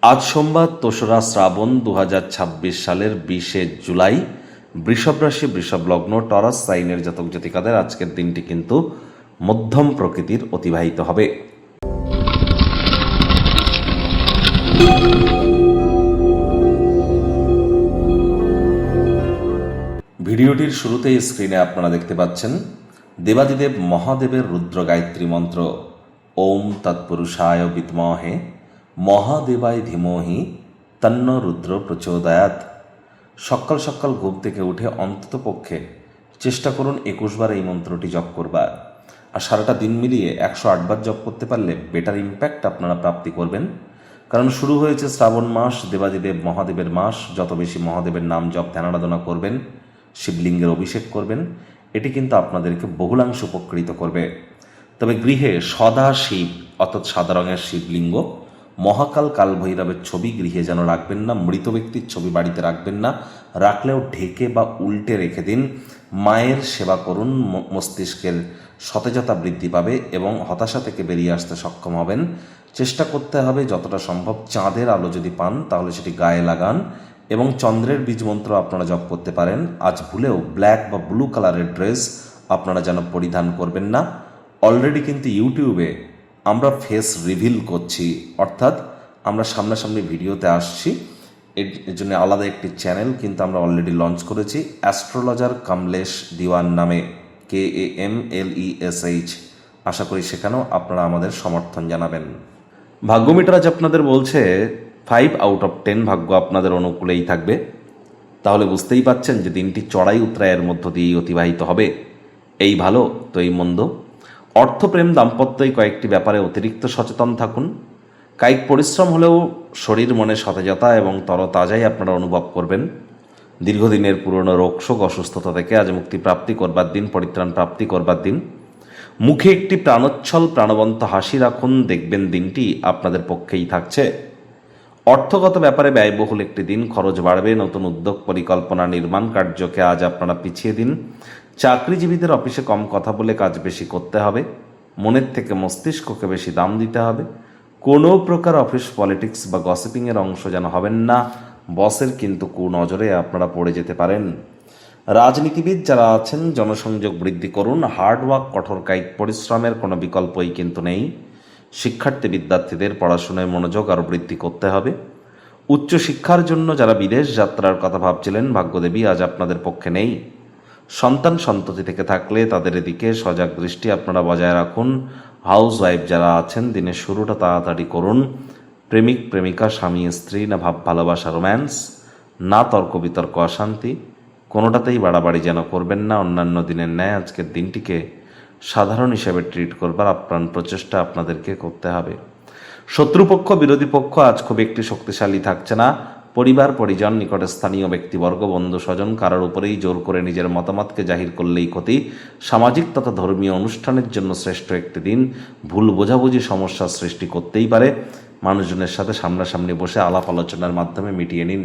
আজ সোমবার ২রা শ্রাবণ ২০২৬ সালের ২০শে জুলাই। বৃষভ রাশি, বৃষভ লগ্ন, টরাস সাইনের জাতক জাতিকাদের আজকের দিনটি কিন্তু মধ্যম প্রকৃতির অতিবাহিত হবে। ভিডিওটির শুরুতেই স্ক্রিনে আপনারা দেখতে পাচ্ছেন দেবাদিদেব মহাদেবের রুদ্র গায়ত্রী মন্ত্র। ওম তৎপুরুষায় বিদ্মহে মহাদেবায় ধীমহি তন্ন রুদ্র প্রচোদয়াৎ। সকাল সকাল ঘুম থেকে উঠে অন্তত পক্ষে চেষ্টা করুন ২১ বার এই মন্ত্রটি জপ করবার, আর সারাটা দিন মিলিয়ে ১০৮ বার জপ করতে পারলে বেটার ইম্প্যাক্ট আপনারা প্রাপ্তি করবেন। কারণ শুরু হয়েছে শ্রাবণ মাস, দেবাদিদেব মহাদেবের মাস। যত বেশি মহাদেবের নাম জপ ধ্যান আরাধনা করবেন, শিবলিঙ্গের অভিষেক করবেন, এটি কিন্তু আপনাদেরকে বহুলাংশ উপকৃত করবে। তবে গৃহে সদা শিব অর্থাৎ সাদা রঙের শিবলিঙ্গ, মহাকাল কালভৈরবের ছবি গৃহে যেন রাখবেন না। মৃত ব্যক্তির ছবি বাড়িতে রাখবেন না, রাখলেও ঢেকে বা উল্টে রেখে দিন। মায়ের সেবা করুন, মস্তিষ্কের সতেজতা বৃদ্ধি পাবে এবং হতাশা থেকে বেরিয়ে আসতে সক্ষম হবেন। চেষ্টা করতে হবে যতটা সম্ভব চাঁদের আলো যদি পান তাহলে সেটি গায়ে লাগান এবং চন্দ্রের বীজ মন্ত্র আপনারা জপ করতে পারেন। আজ ভুলেও ব্ল্যাক বা ব্লু কালারের ড্রেস আপনারা যেন পরিধান করবেন না। অলরেডি কিন্তু ইউটিউবে আমরা ফেস রিভিল করছি, অর্থাৎ আমরা সামনাসামনি ভিডিওতে আসছি। এর জন্য আলাদা একটি চ্যানেল কিন্তু আমরা অলরেডি লঞ্চ করেছি, অ্যাস্ট্রোলজার কমলেশ দিওয়ান নামে, KAMLESH। আশা করি সেখানেও আপনারা আমাদের সমর্থন জানাবেন। ভাগ্যমিটার আজ আপনাদের বলছে 5 আউট অফ 10 ভাগ্য আপনাদের অনুকূলেই থাকবে। তাহলে বুঝতেই পাচ্ছেন যে দিনটি চড়াই উতরায়ের মধ্য দিয়েই অতিবাহিত হবে। এই ভালো তো এই মন্দ। অর্থপ্রেম দাম্পত্যই কয়েকটি ব্যাপারে অতিরিক্ত সচেতন থাকুন। কায়িক পরিশ্রম হলেও শরীর মনে সতেজতা এবং তরতাজাই আপনারা অনুভব করবেন। দীর্ঘদিনের পুরনো রোগশোক অসুস্থতা থেকে আজ মুক্তি প্রাপ্তি করবার দিন, পরিত্রাণ প্রাপ্তি করবার দিন। মুখে একটি প্রাণোচ্ছল প্রাণবন্ত হাসি রাখুন, দেখবেন দিনটি আপনাদের পক্ষেই থাকছে। অর্থগত ব্যাপারে ব্যয়বহুল একটি দিন, খরচ বাড়বে। নতুন উদ্যোগ, পরিকল্পনা, নির্মাণ কার্যকে আজ আপনারা পিছিয়ে দিন। চাকরিজীবীদের অফিসে কম কথা বলে কাজ বেশি করতে হবে। মনের থেকে মস্তিষ্ককে বেশি দাম দিতে হবে। কোনো প্রকার অফিস পলিটিক্স বা গসিপিংয়ের অংশ যেন হবেন না। বসের কিন্তু কুনজরে আপনারা পড়ে যেতে পারেন। রাজনীতিবিদ যারা আছেন জনসংযোগ বৃদ্ধি করুন। হার্ডওয়ার্ক, কঠোর কায়িক পরিশ্রমের কোনো বিকল্পই কিন্তু নেই। শিক্ষার্থী বিদ্যার্থীদের পড়াশোনায় মনোযোগ আরও বৃদ্ধি করতে হবে। উচ্চশিক্ষার জন্য যারা বিদেশ যাত্রার কথা ভাবছিলেন, ভাগ্যদেবী আজ আপনাদের পক্ষে নেই। সন্তান সন্ততি থেকে থাকলে তাদের এদিকে সজাগ দৃষ্টি আপনারা বজায় রাখুন। হাউস ওয়াইফ যারা আছেন দিনের শুরুটা তাড়াতাড়ি করুন। প্রেমিক প্রেমিকা, স্বামী স্ত্রী, না ভাব ভালোবাসা রোম্যান্স, না তর্ক বিতর্ক অশান্তি, কোনোটাতেই বাড়াবাড়ি যেন করবেন না। অন্যান্য দিনের ন্যায় আজকের দিনটিকে সাধারণ হিসেবে ট্রিট করবার আপ্রাণ প্রচেষ্টা আপনাদেরকে করতে হবে। শত্রুপক্ষ, বিরোধী পক্ষ আজ খুব একটি শক্তিশালী থাকছে না। পরিবার পরিজন, নিকটে স্থানীয় ব্যক্তিবর্গ, বন্ধু স্বজন কারোর উপরেই জোর করে নিজের মতামতকে জাহির করলেই ক্ষতি। সামাজিক তথা ধর্মীয় অনুষ্ঠানের জন্য শ্রেষ্ঠ একটি দিন। ভুল বোঝাবুঝি সমস্যার সৃষ্টি করতেই পারে। মানুষজনের সাথে সামনাসামনি বসে আলাপ আলোচনার মাধ্যমে মিটিয়ে নিন।